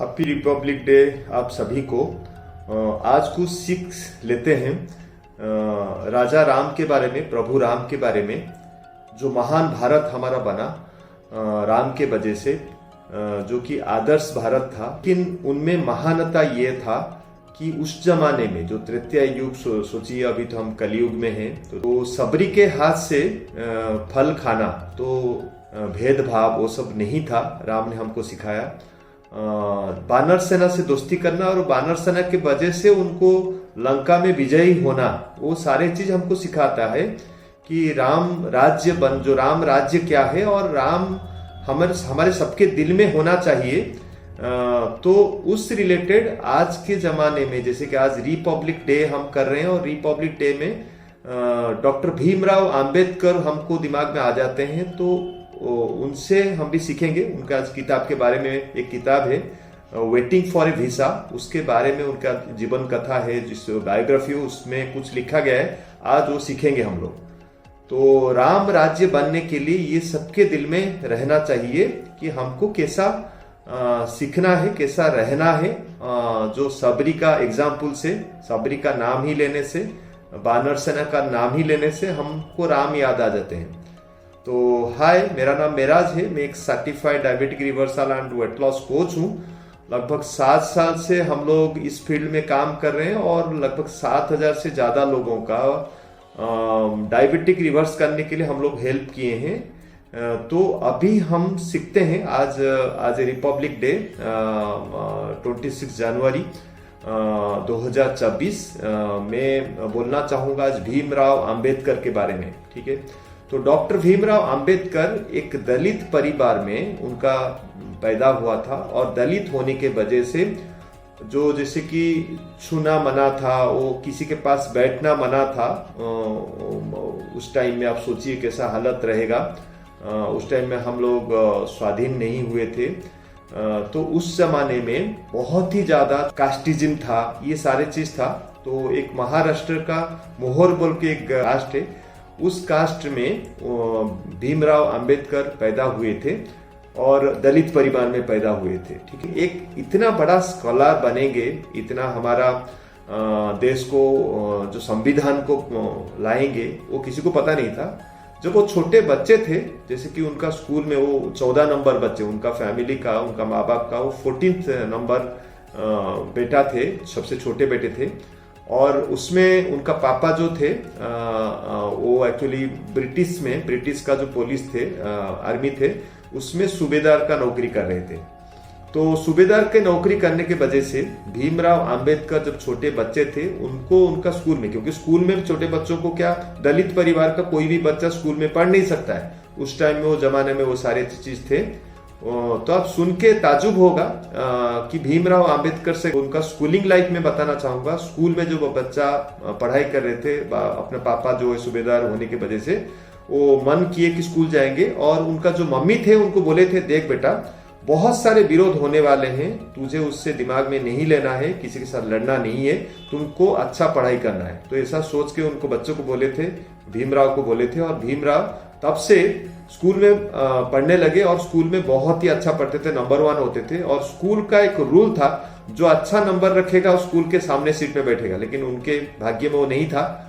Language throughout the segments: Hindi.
हैप्पी रिपब्लिक डे आप सभी को। आज कुछ सीख लेते हैं राजा राम के बारे में, प्रभु राम के बारे में। जो महान भारत हमारा बना राम के वजह से, जो कि आदर्श भारत था। लेकिन उनमें महानता ये था कि उस जमाने में जो तृतीय युग, सोचिए अभी तो हम कलयुग में हैं, तो सबरी के हाथ से फल खाना, तो भेदभाव वो सब नहीं था। राम ने हमको सिखाया बानर सेना से दोस्ती करना, और बानर सेना के वजह से उनको लंका में विजयी होना, वो सारे चीज हमको सिखाता है कि राम राज्य जो राम राज्य क्या है, और राम हमारे सबके दिल में होना चाहिए। तो उस रिलेटेड आज के जमाने में, जैसे कि आज रिपब्लिक डे हम कर रहे हैं, और रिपब्लिक डे में डॉक्टर भीमराव अंबेडकर हमको दिमाग में आ जाते हैं, तो उनसे हम भी सीखेंगे। उनका आज किताब के बारे में एक किताब है वेटिंग फॉर ए वीसा, उसके बारे में उनका जीवन कथा है, जिस बायोग्राफी हो उसमें कुछ लिखा गया है, आज वो सीखेंगे हम लोग। तो राम राज्य बनने के लिए ये सबके दिल में रहना चाहिए कि हमको कैसा सीखना है, कैसा रहना है। जो सबरी का एग्जाम्पल से, सबरी का नाम ही लेने से, बानर सेना का नाम ही लेने से हमको राम याद आ जाते हैं। तो हाय, मेरा नाम मेराज है। मैं एक certified diabetic reversal and weight loss coach हूँ। लगभग 7 साल से हम लोग इस फील्ड में काम कर रहे हैं, और लगभग 7,000 से ज्यादा लोगों का डायबिटिक रिवर्स करने के लिए हम लोग हेल्प किए हैं। तो अभी हम सीखते हैं आज रिपब्लिक डे 26 जनवरी 2024 मैं बोलना चाहूंगा आज भीमराव अंबेडकर के बारे में। ठीक है, तो डॉक्टर भीमराव अंबेडकर एक दलित परिवार में उनका पैदा हुआ था, और दलित होने के वजह से जो जैसे कि छूना मना था, वो किसी के पास बैठना मना था। उस टाइम में आप सोचिए कैसा हालत रहेगा। उस टाइम में हम लोग स्वाधीन नहीं हुए थे, तो उस जमाने में बहुत ही ज्यादा कास्टिज्म था, ये सारे चीज था। तो एक महाराष्ट्र का मोहर बोल के एक कास्ट है, उस कास्ट में भीमराव अंबेडकर पैदा हुए थे, और दलित परिवार में पैदा हुए थे। ठीक है, एक इतना बड़ा स्कॉलर बनेंगे, इतना हमारा देश को जो संविधान को लाएंगे, वो किसी को पता नहीं था। जब वो छोटे बच्चे थे, जैसे कि उनका स्कूल में वो 14 नंबर बच्चे, उनका फैमिली का, उनका माँ बाप का वो 14th नंबर बेटा थे, सबसे छोटे बेटे थे। और उसमें उनका पापा जो थे वो एक्चुअली ब्रिटिश का जो पुलिस थे, आर्मी थे, उसमें सूबेदार का नौकरी कर रहे थे। तो सूबेदार के नौकरी करने के वजह से भीमराव अंबेडकर जब छोटे बच्चे थे, उनको उनका स्कूल में, क्योंकि स्कूल में छोटे बच्चों को क्या, दलित परिवार का कोई भी बच्चा स्कूल में पढ़ नहीं सकता है। उस टाइम में, वो जमाने में वो सारे चीज थे। तो आप सुन के ताजुब होगा कि भीमराव अंबेडकर से उनका स्कूलिंग लाइफ में बताना चाहूंगा। स्कूल में जो बच्चा पढ़ाई कर रहे थे, अपने पापा जो है सूबेदार होने की वजह से वो मन किए कि स्कूल जाएंगे, और उनका जो मम्मी थे उनको बोले थे, देख बेटा, बहुत सारे विरोध होने वाले हैं, तुझे उससे दिमाग में नहीं लेना है, किसी के साथ लड़ना नहीं है, तुमको अच्छा पढ़ाई करना है। तो ऐसा सोच के उनको बच्चों को बोले थे, भीमराव को बोले थे, और भीमराव तब से स्कूल में पढ़ने लगे, और स्कूल में बहुत ही अच्छा पढ़ते थे, नंबर 1 होते थे। और स्कूल का एक रूल था, जो अच्छा नंबर रखेगा स्कूल के सामने सीट में बैठेगा, लेकिन उनके भाग्य में वो नहीं था।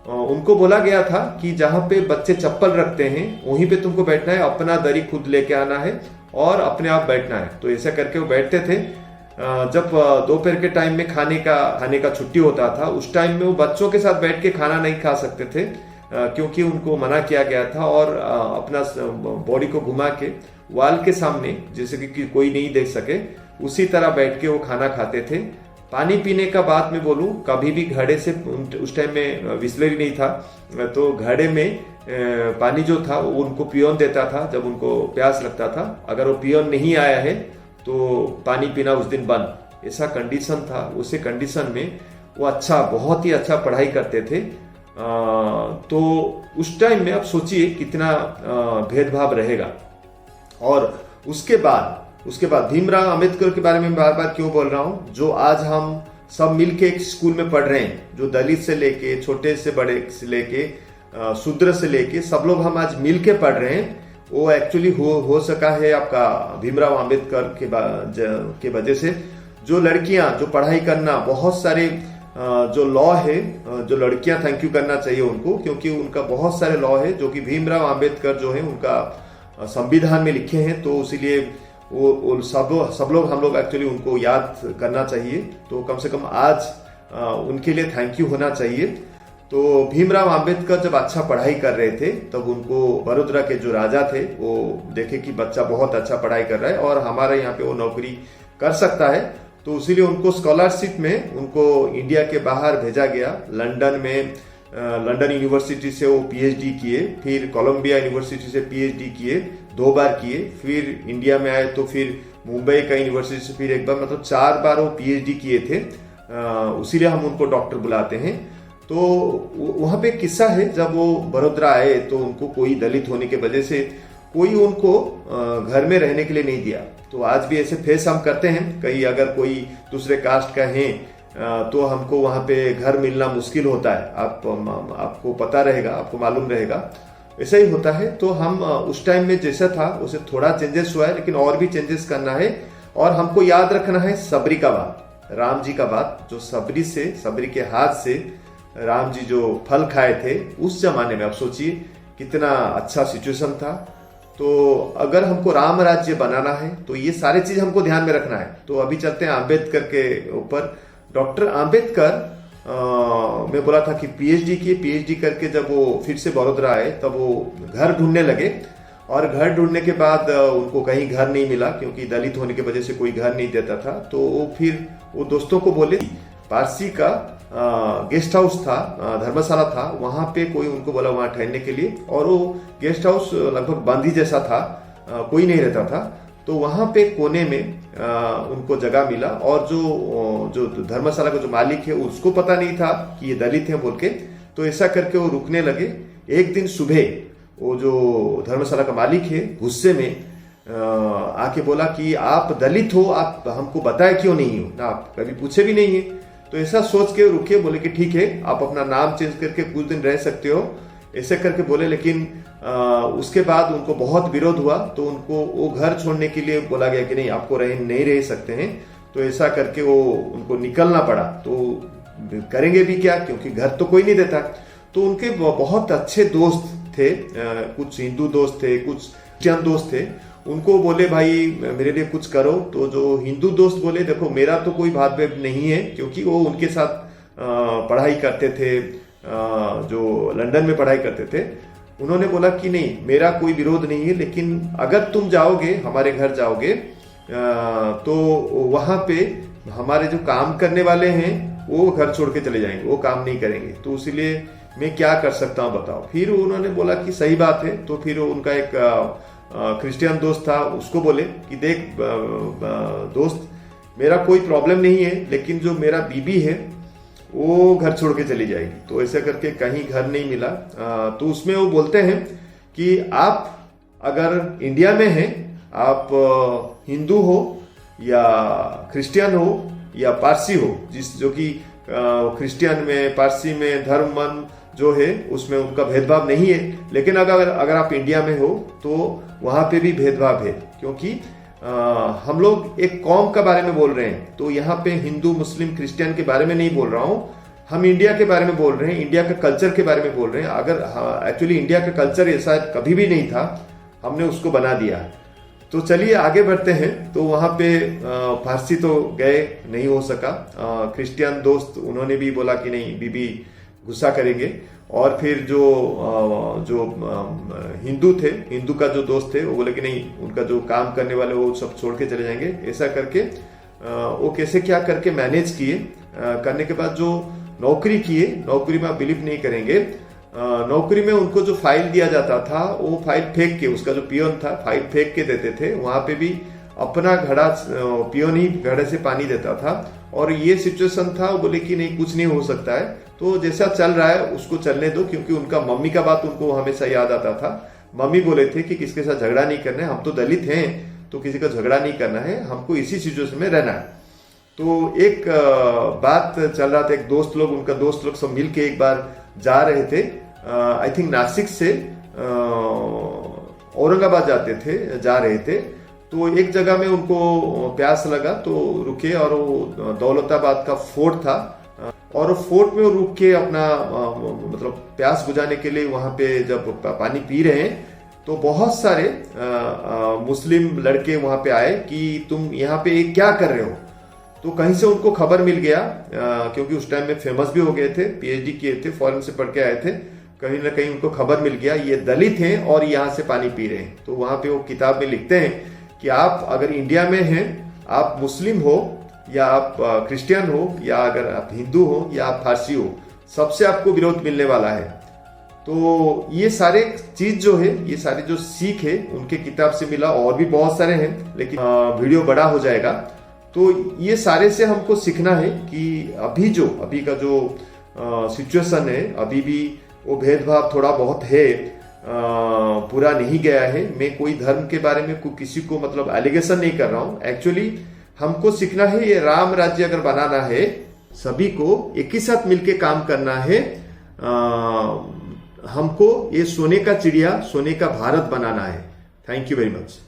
उनको बोला गया था कि जहां पे बच्चे चप्पल रखते हैं वहीं पे तुमको बैठना है, अपना दरी खुद लेके आना है, और अपने आप बैठना है। तो ऐसा करके वो बैठते थे। जब दोपहर के टाइम में खाने का छुट्टी होता था, उस टाइम में वो बच्चों के साथ बैठ के खाना नहीं खा सकते थे, क्योंकि उनको मना किया गया था। और अपना बॉडी को घुमा के वाल के सामने, जैसे कि कोई नहीं देख सके, उसी तरह बैठ के वो खाना खाते थे। पानी पीने का बात में बोलूं, कभी भी घड़े से, उस टाइम में बिस्लरी नहीं था, तो घड़े में पानी जो था वो उनको पियोन देता था जब उनको प्यास लगता था। अगर वो पियोन नहीं आया है तो पानी पीना उस दिन बंद, ऐसा कंडीशन था। उसी कंडीशन में वो बहुत ही अच्छा पढ़ाई करते थे। तो उस टाइम में आप सोचिए कितना भेदभाव रहेगा। और उसके बाद भीमराव अंबेडकर के बारे में बार बार क्यों बोल रहा हूं, जो आज हम सब मिलके एक स्कूल में पढ़ रहे हैं, जो दलित से लेके, छोटे से बड़े से लेके, शूद्र से लेके, सब लोग हम आज मिलके पढ़ रहे हैं। वो एक्चुअली हो सका है आपका भीमराव अंबेडकर के वजह से। जो लड़कियां जो पढ़ाई करना, बहुत सारे जो लॉ है, जो लड़कियां थैंक यू करना चाहिए उनको, क्योंकि उनका बहुत सारे लॉ है जो कि भीमराव अंबेडकर जो है उनका संविधान में लिखे हैं, तो इसीलिए वो सब लोग हम लोग एक्चुअली उनको याद करना चाहिए। तो कम से कम आज उनके लिए थैंक यू होना चाहिए। तो भीमराव अंबेडकर जब अच्छा पढ़ाई कर रहे थे तब उनको बड़ौदा के जो राजा थे वो देखे कि बच्चा बहुत अच्छा पढ़ाई कर रहा है और हमारे यहाँ पे वो नौकरी कर सकता है, तो इसीलिए उनको स्कॉलरशिप में उनको इंडिया के बाहर भेजा गया। लंदन यूनिवर्सिटी से वो पीएचडी किए, फिर कोलंबिया यूनिवर्सिटी से पीएचडी किए, 2 बार किए, फिर इंडिया में आए तो फिर मुंबई का यूनिवर्सिटी से फिर 1 बार, मतलब 4 बार वो पीएचडी किए थे। उसीलिए हम उनको डॉक्टर बुलाते हैं। तो वहां पे किस्सा है, जब वो बड़ौदा आए तो उनको कोई दलित होने के वजह से कोई उनको घर में रहने के लिए नहीं दिया। तो आज भी ऐसे फेस हम करते हैं, कहीं अगर कोई दूसरे कास्ट का है तो हमको वहां पे घर मिलना मुश्किल होता है। आपको पता रहेगा, आपको मालूम रहेगा, ऐसा ही होता है। तो हम उस टाइम में जैसा था उसे थोड़ा चेंजेस हुआ है, लेकिन और भी चेंजेस करना है। और हमको याद रखना है सबरी का बात, राम जी का बात, जो सबरी के हाथ से राम जी जो फल खाए थे उस जमाने में, आप सोचिए कितना अच्छा सिचुएशन था। तो अगर हमको राम राज्य बनाना है तो ये सारे चीज हमको ध्यान में रखना है। तो अभी चलते हैं अंबेडकर के ऊपर। डॉक्टर अंबेडकर मैं बोला था कि पीएचडी करके जब वो फिर से बड़ौदा आए तब वो घर ढूंढने लगे, और घर ढूंढने के बाद उनको कहीं घर नहीं मिला, क्योंकि दलित होने की वजह से कोई घर नहीं देता था। तो वो दोस्तों को बोले, पारसी का गेस्ट हाउस था, धर्मशाला था, वहां पे कोई उनको बोला वहां ठहरने के लिए, और वो गेस्ट हाउस लगभग बंदी जैसा था, कोई नहीं रहता था। तो वहां पे कोने में उनको जगह मिला, और जो धर्मशाला का जो मालिक है उसको पता नहीं था कि ये दलित है बोल के। तो ऐसा करके वो रुकने लगे। एक दिन सुबह वो जो धर्मशाला का मालिक है गुस्से में आके बोला कि आप दलित हो, आप हमको बताए क्यों नहीं हो ना, आप कभी पूछे भी नहीं है। तो ऐसा सोच के रुके, बोले कि ठीक है आप अपना नाम चेंज करके कुछ दिन रह सकते हो, ऐसे करके बोले। लेकिन उसके बाद उनको बहुत विरोध हुआ, तो उनको वो घर छोड़ने के लिए बोला गया कि नहीं, आपको नहीं रह सकते हैं। तो ऐसा करके वो उनको निकलना पड़ा। तो करेंगे भी क्या, क्योंकि घर तो कोई नहीं देता। तो उनके बहुत अच्छे दोस्त थे, कुछ हिंदू दोस्त थे, कुछ क्रिश्चियन दोस्त थे। उनको बोले भाई मेरे लिए कुछ करो। तो जो हिंदू दोस्त बोले देखो मेरा तो कोई भेदभाव नहीं है, क्योंकि वो उनके साथ पढ़ाई करते थे, जो लंदन में पढ़ाई करते थे। उन्होंने बोला कि नहीं मेरा कोई विरोध नहीं है, लेकिन अगर तुम जाओगे हमारे घर जाओगे तो वहां पे हमारे जो काम करने वाले हैं वो घर छोड़ के चले जाएंगे, वो काम नहीं करेंगे। तो इसीलिए मैं क्या कर सकता हूँ बताओ। फिर उन्होंने बोला कि सही बात है। तो फिर उनका एक क्रिश्चियन दोस्त था, उसको बोले कि देख दोस्त मेरा कोई प्रॉब्लम नहीं है, लेकिन जो मेरा बीबी है वो घर छोड़ के चली जाएगी। तो ऐसे करके कहीं घर नहीं मिला। तो उसमें वो बोलते हैं कि आप अगर इंडिया में हैं, आप हिंदू हो या क्रिश्चियन हो या पारसी हो, जो कि क्रिश्चियन में पारसी में धर्म मन जो है उसमें उनका भेदभाव नहीं है। लेकिन अगर आप इंडिया में हो तो वहां पे भी भेदभाव है, क्योंकि हम लोग एक कौम का बारे में बोल रहे हैं। तो यहाँ पे हिंदू मुस्लिम क्रिश्चियन के बारे में नहीं बोल रहा हूँ, हम इंडिया के बारे में बोल रहे हैं, इंडिया का कल्चर के बारे में बोल रहे हैं। अगर एक्चुअली इंडिया का कल्चर ऐसा कभी भी नहीं था, हमने उसको बना दिया। तो चलिए आगे बढ़ते हैं। तो वहां पे फारसी तो गए, नहीं हो सका। क्रिश्चियन दोस्त उन्होंने भी बोला कि नहीं बीबी गुस्सा करेंगे। और फिर जो हिंदू थे, हिंदू का जो दोस्त थे वो बोले कि नहीं उनका जो काम करने वाले वो सब छोड़ के चले जाएंगे। ऐसा करके वो कैसे क्या करके मैनेज किए। करने के बाद जो नौकरी किए, नौकरी में आप बिलीव नहीं करेंगे, नौकरी में उनको जो फाइल दिया जाता था वो फाइल फेंक के, उसका जो पियोन था फाइल फेंक के देते थे। वहां पे भी अपना घड़ा, पियोन ही घड़े से पानी देता था। और ये सिचुएशन था, वो बोले कि नहीं कुछ नहीं हो सकता है, तो जैसा चल रहा है उसको चलने दो। क्योंकि उनका मम्मी का बात उनको हमेशा याद आता था। मम्मी बोले थे कि किसके साथ झगड़ा नहीं करना है, हम तो दलित हैं तो किसी का झगड़ा नहीं करना है, हमको इसी सिचुएशन में रहना है। तो एक बात चल रहा था, एक दोस्त लोग, उनका दोस्त लोग सब मिल के एक बार जा रहे थे, आई थिंक नासिक से औरंगाबाद जा रहे थे। तो एक जगह में उनको प्यास लगा तो रुके, और वो दौलताबाद का फोर्ट था, और फोर्ट में वो रुक के अपना मतलब प्यास बुझाने के लिए वहां पे जब पानी पी रहे हैं तो बहुत सारे मुस्लिम लड़के वहां पे आए कि तुम यहाँ पे क्या कर रहे हो। तो कहीं से उनको खबर मिल गया, क्योंकि उस टाइम में फेमस भी हो गए थे, पीएचडी किए थे, फॉरेन से पढ़ के आए थे, कहीं ना कहीं उनको खबर मिल गया ये दलित हैं और यहाँ से पानी पी रहे हैं। तो वहां पे वो किताब में लिखते हैं कि आप अगर इंडिया में हैं, आप मुस्लिम हो या आप क्रिश्चियन हो या अगर आप हिंदू हो या आप फारसी हो, सबसे आपको विरोध मिलने वाला है। तो ये सारे चीज जो है, ये सारे जो सीख है उनके किताब से मिला, और भी बहुत सारे हैं लेकिन वीडियो बड़ा हो जाएगा। तो ये सारे से हमको सीखना है कि अभी का जो सिचुएशन है, अभी भी वो भेदभाव थोड़ा बहुत है, पूरा नहीं गया है। मैं कोई धर्म के बारे में किसी को मतलब एलिगेशन नहीं कर रहा हूं। एक्चुअली हमको सीखना है, ये राम राज्य अगर बनाना है, सभी को एक ही साथ मिलके काम करना है। हमको ये सोने का चिड़िया, सोने का भारत बनाना है। Thank you very much.